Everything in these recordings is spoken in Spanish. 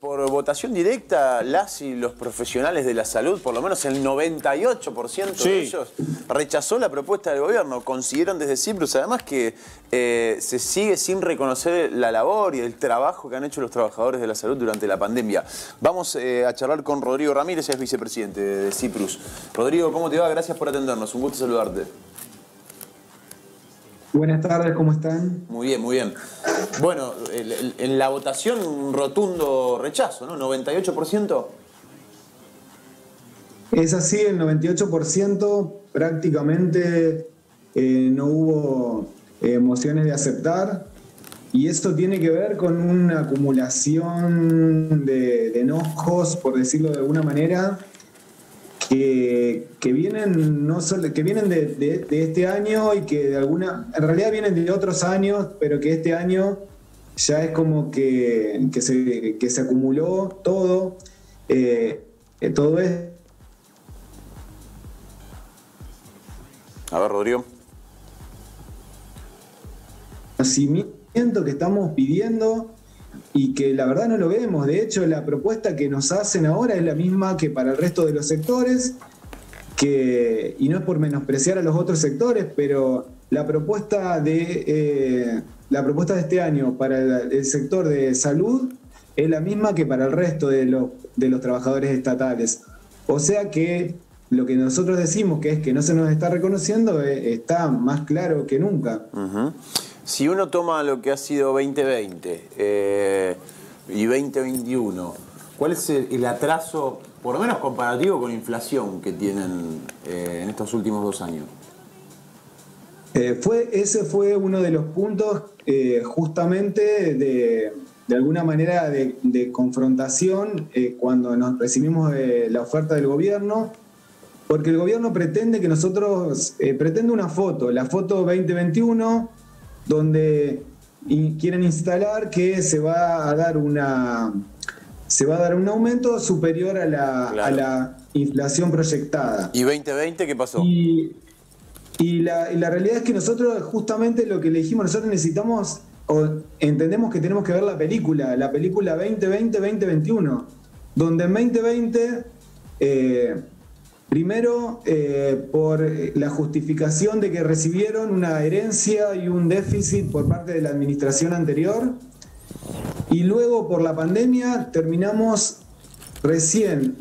por votación directa, las y los profesionales de la salud, por lo menos el 98% de ellos, rechazó la propuesta del gobierno. Consiguieron desde Cyprus, además, que se sigue sin reconocer la labor y el trabajo que han hecho los trabajadores de la salud durante la pandemia. Vamos a charlar con Rodrigo Ramírez, es vicepresidente de Cyprus. Rodrigo, ¿cómo te va? Gracias por atendernos, un gusto saludarte. Buenas tardes, ¿cómo están? Muy bien, muy bien. Bueno, en la votación un rotundo rechazo, ¿no? 98%. Es así, el 98% prácticamente no hubo mociones de aceptar, y esto tiene que ver con una acumulación de enojos, por decirlo de alguna manera, que vienen de este año y que en realidad vienen de otros años, pero que este año ya es como que se acumuló todo todo es. A ver, Rodrigo. Conocimiento que estamos pidiendo y que la verdad no lo vemos. De hecho, la propuesta que nos hacen ahora es la misma que para el resto de los sectores, y no es por menospreciar a los otros sectores, pero la propuesta de este año para el sector de salud es la misma que para el resto de los trabajadores estatales. O sea que lo que nosotros decimos, que es que no se nos está reconociendo, está más claro que nunca. Si uno toma lo que ha sido 2020 y 2021, ¿cuál es el atraso, por lo menos comparativo con inflación, que tienen en estos últimos 2 años? Ese fue uno de los puntos justamente de alguna manera de confrontación cuando nos recibimos la oferta del gobierno, porque el gobierno pretende que nosotros, pretende una foto, la foto 2021, donde quieren instalar que se va a dar un aumento superior a la inflación proyectada. ¿Y 2020 qué pasó? Y la realidad es que nosotros justamente lo que le dijimos, nosotros necesitamos, o entendemos que tenemos que ver la película 2020-2021, donde en 2020, primero por la justificación de que recibieron una herencia y un déficit por parte de la administración anterior, y luego por la pandemia terminamos recién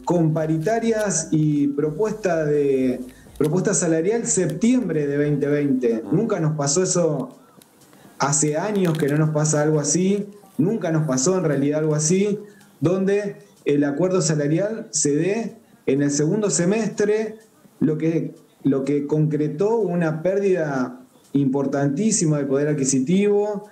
con paritarias y propuesta salarial septiembre de 2020. Nunca nos pasó eso, hace años que no nos pasa algo así, nunca nos pasó en realidad algo así, donde el acuerdo salarial se dé en el segundo semestre, lo que concretó una pérdida importantísima de poder adquisitivo,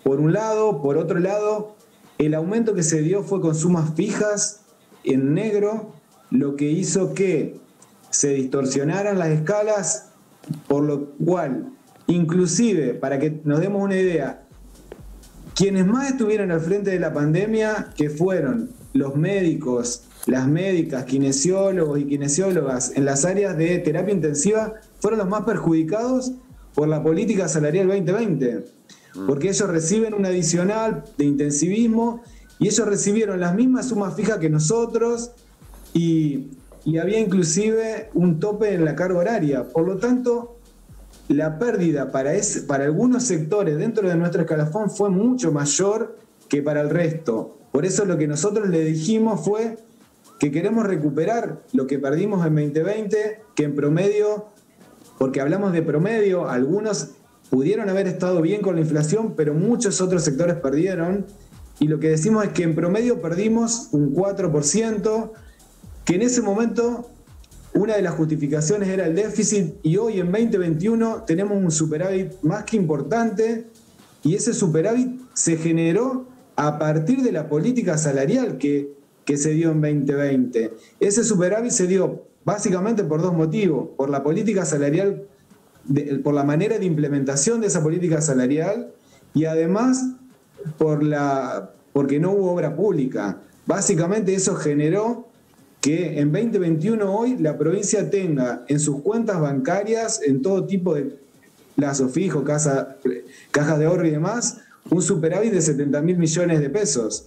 por un lado. Por otro lado, el aumento que se dio fue con sumas fijas en negro, lo que hizo que se distorsionaran las escalas, por lo cual, inclusive, para que nos demos una idea, quienes más estuvieron al frente de la pandemia, que fueron los médicos, las médicas, kinesiólogos y kinesiólogas en las áreas de terapia intensiva, fueron los más perjudicados por la política salarial 2020, porque ellos reciben un adicional de intensivismo y ellos recibieron las mismas sumas fijas que nosotros, y había inclusive un tope en la carga horaria. Por lo tanto, la pérdida para algunos sectores dentro de nuestro escalafón fue mucho mayor que para el resto. Por eso lo que nosotros le dijimos fue que queremos recuperar lo que perdimos en 2020, que en promedio, porque hablamos de promedio, algunos pudieron haber estado bien con la inflación, pero muchos otros sectores perdieron, y lo que decimos es que en promedio perdimos un 4%, que en ese momento una de las justificaciones era el déficit, y hoy en 2021 tenemos un superávit más que importante, y ese superávit se generó a partir de la política salarial que se dio en 2020. Ese superávit se dio básicamente por 2 motivos: por la política salarial, por la manera de implementación de esa política salarial, y además porque no hubo obra pública. Básicamente eso generó que en 2021 hoy la provincia tenga en sus cuentas bancarias, en todo tipo de plazos fijos, cajas de ahorro y demás, un superávit de 70.000 millones de pesos.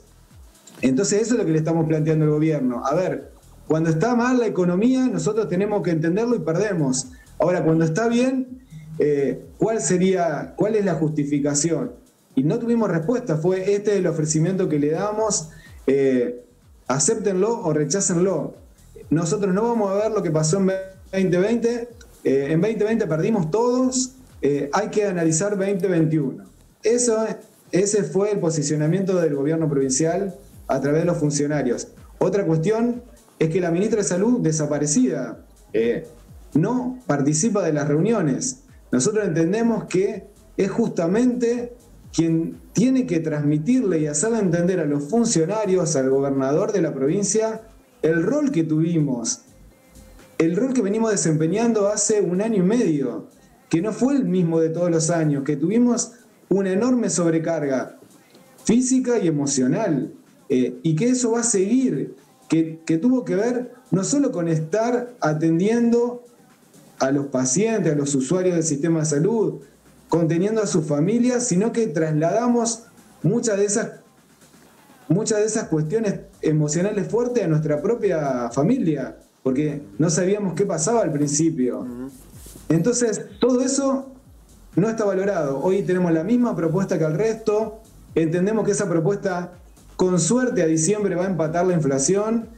Entonces eso es lo que le estamos planteando al gobierno. A ver, cuando está mal la economía, nosotros tenemos que entenderlo y perdemos. Ahora, cuando está bien, ¿cuál es la justificación? Y no tuvimos respuesta, fue este el ofrecimiento que le damos, acéptenlo o rechácenlo. Nosotros no vamos a ver lo que pasó en 2020, en 2020 perdimos todos, hay que analizar 2021. Ese fue el posicionamiento del gobierno provincial a través de los funcionarios. Otra cuestión es que la ministra de Salud, desaparecida, no participa de las reuniones. Nosotros entendemos que es justamente quien tiene que transmitirle y hacerle entender a los funcionarios, al gobernador de la provincia, el rol que tuvimos, el rol que venimos desempeñando hace 1 año y medio, que no fue el mismo de todos los años, que tuvimos una enorme sobrecarga física y emocional, y que eso va a seguir, que tuvo que ver no solo con estar atendiendo a los pacientes, a los usuarios del sistema de salud, conteniendo a sus familias, sino que trasladamos muchas de esas cuestiones emocionales fuertes a nuestra propia familia, porque no sabíamos qué pasaba al principio. Entonces, todo eso no está valorado. Hoy tenemos la misma propuesta que el resto, entendemos que esa propuesta, con suerte, a diciembre va a empatar la inflación,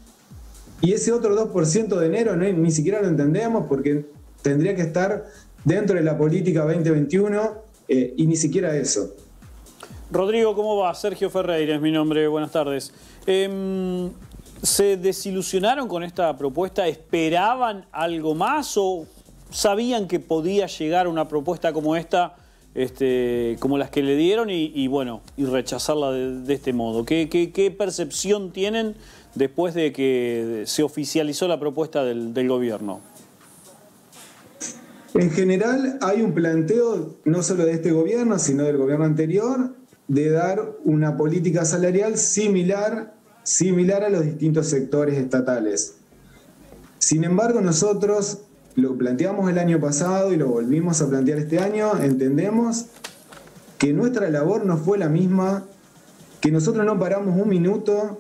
y ese otro 2% de enero ni siquiera lo entendemos, porque tendría que estar dentro de la política 2021, y ni siquiera eso. Rodrigo, ¿cómo va? Sergio Ferreira es mi nombre, buenas tardes. ¿Se desilusionaron con esta propuesta? ¿Esperaban algo más o sabían que podía llegar una propuesta como esta, como las que le dieron y rechazarla de este modo? ¿Qué percepción tienen después de que se oficializó la propuesta del gobierno? En general hay un planteo, no solo de este gobierno, sino del gobierno anterior, de dar una política salarial similar a los distintos sectores estatales. Sin embargo, nosotros lo planteamos el año pasado y lo volvimos a plantear este año, entendemos que nuestra labor no fue la misma, que nosotros no paramos un minuto,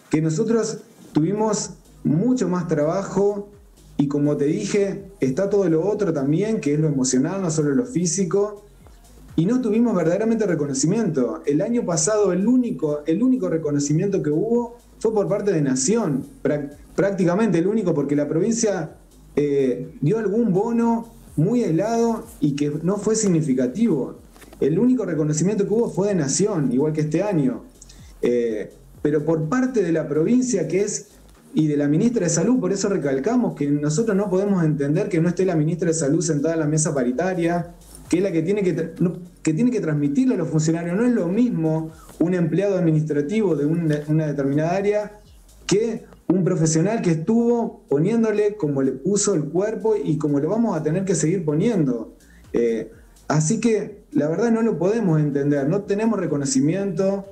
que nosotros tuvimos mucho más trabajo. Y como te dije, está todo lo otro también, que es lo emocional, no solo lo físico. Y no tuvimos verdaderamente reconocimiento. El año pasado el único reconocimiento que hubo fue por parte de Nación. Prácticamente el único, porque la provincia dio algún bono muy aislado y que no fue significativo. El único reconocimiento que hubo fue de Nación, igual que este año. Pero por parte de la provincia, y de la ministra de Salud, por eso recalcamos que nosotros no podemos entender que no esté la ministra de Salud sentada en la mesa paritaria, que es la que tiene que transmitirle a los funcionarios. No es lo mismo un empleado administrativo de una determinada área que un profesional que estuvo poniéndole como le puso el cuerpo y como lo vamos a tener que seguir poniendo. Así que la verdad no lo podemos entender, no tenemos reconocimiento.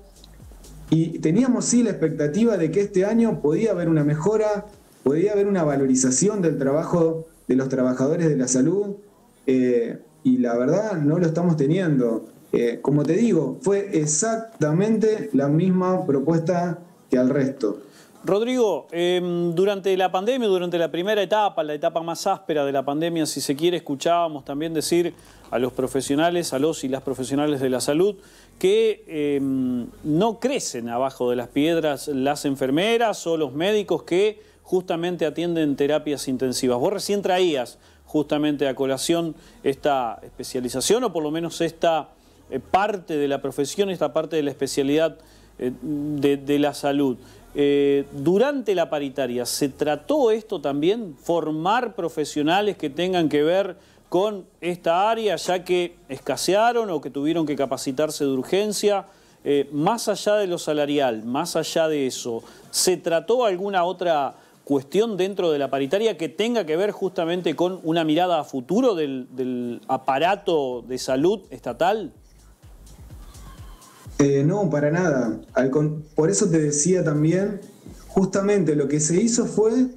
Y teníamos sí la expectativa de que este año podía haber una mejora, podía haber una valorización del trabajo de los trabajadores de la salud, y la verdad no lo estamos teniendo. Como te digo, fue exactamente la misma propuesta que al resto. Rodrigo, durante la pandemia, durante la primera etapa, la etapa más áspera de la pandemia, si se quiere, escuchábamos también decir a los profesionales, a los y las profesionales de la salud, que no crecen abajo de las piedras las enfermeras o los médicos que justamente atienden terapias intensivas. Vos recién traías justamente a colación esta especialización, o por lo menos esta parte de la profesión, esta parte de la especialidad de la salud. Durante la paritaria, ¿se trató esto también? ¿Formar profesionales que tengan que ver con esta área, ya que escasearon o que tuvieron que capacitarse de urgencia? Más allá de lo salarial, más allá de eso, ¿se trató alguna otra cuestión dentro de la paritaria que tenga que ver justamente con una mirada a futuro del aparato de salud estatal? No, para nada. Por eso te decía también, justamente lo que se hizo fue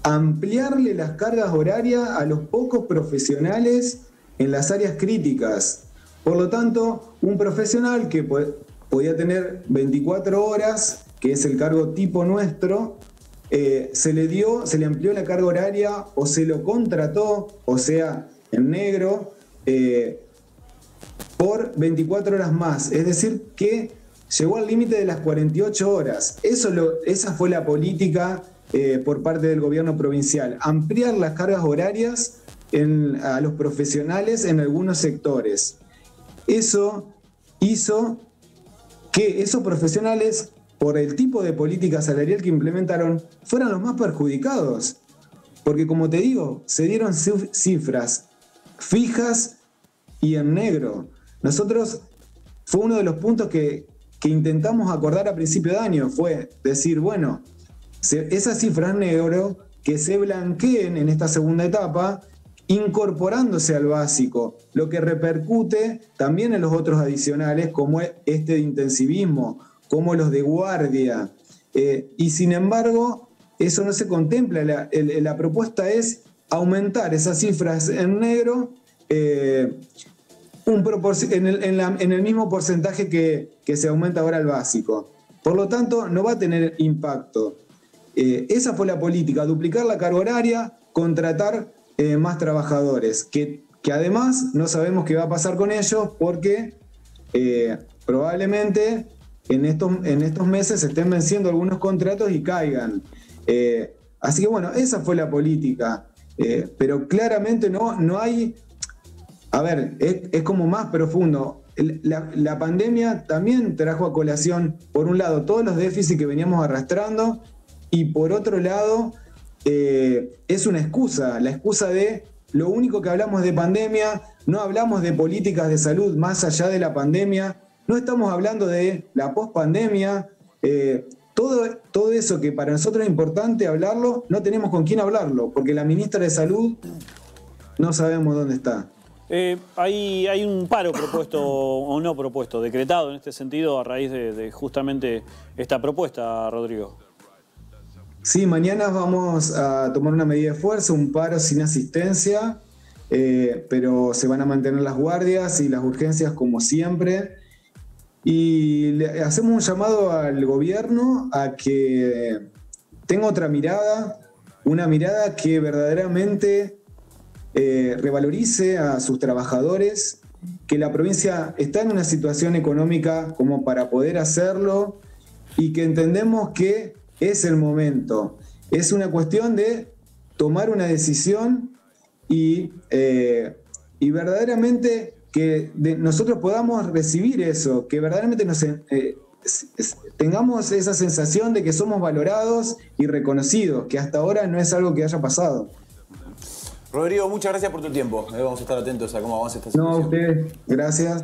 ampliarle las cargas horarias a los pocos profesionales en las áreas críticas. Por lo tanto, un profesional que podía tener 24 horas que es el cargo tipo nuestro, se le amplió la carga horaria o se lo contrató, o sea, en negro, por 24 horas más. Es decir, que llegó al límite de las 48 horas. Esa fue la política por parte del gobierno provincial. Ampliar las cargas horarias a los profesionales en algunos sectores. Eso hizo que esos profesionales, por el tipo de política salarial que implementaron, fueran los más perjudicados. Porque, como te digo, se dieron cifras fijas y en negro. Nosotros, fue uno de los puntos que intentamos acordar a principio de año, fue decir, bueno, esas cifras en negro que se blanqueen en esta segunda etapa, incorporándose al básico, lo que repercute también en los otros adicionales, como este de intensivismo, como los de guardia. Y sin embargo, eso no se contempla. La propuesta es aumentar esas cifras en negro en el mismo porcentaje que se aumenta ahora el básico. Por lo tanto, no va a tener impacto. Esa fue la política, duplicar la carga horaria, contratar más trabajadores, que además no sabemos qué va a pasar con ellos porque probablemente en estos meses se estén venciendo algunos contratos y caigan. Así que bueno, esa fue la política. Pero claramente no hay... A ver, es como más profundo. La pandemia también trajo a colación, por un lado, todos los déficits que veníamos arrastrando y por otro lado, es una excusa, la excusa de lo único que hablamos de pandemia, no hablamos de políticas de salud más allá de la pandemia, no estamos hablando de la pospandemia, todo eso que para nosotros es importante hablarlo, no tenemos con quién hablarlo, porque la ministra de Salud no sabemos dónde está. Hay un paro propuesto, o no propuesto, decretado en este sentido a raíz de justamente esta propuesta, Rodrigo. Sí, mañana vamos a tomar una medida de fuerza, un paro sin asistencia, pero se van a mantener las guardias y las urgencias como siempre. Y le hacemos un llamado al gobierno a que tenga otra mirada, una mirada que verdaderamente revalorice a sus trabajadores, que la provincia está en una situación económica como para poder hacerlo y que entendemos que es el momento. Es una cuestión de tomar una decisión y verdaderamente que nosotros podamos recibir eso, que verdaderamente tengamos esa sensación de que somos valorados y reconocidos, que hasta ahora no es algo que haya pasado. Rodrigo, muchas gracias por tu tiempo. Vamos a estar atentos a cómo avanza esta situación. No, a ustedes, gracias.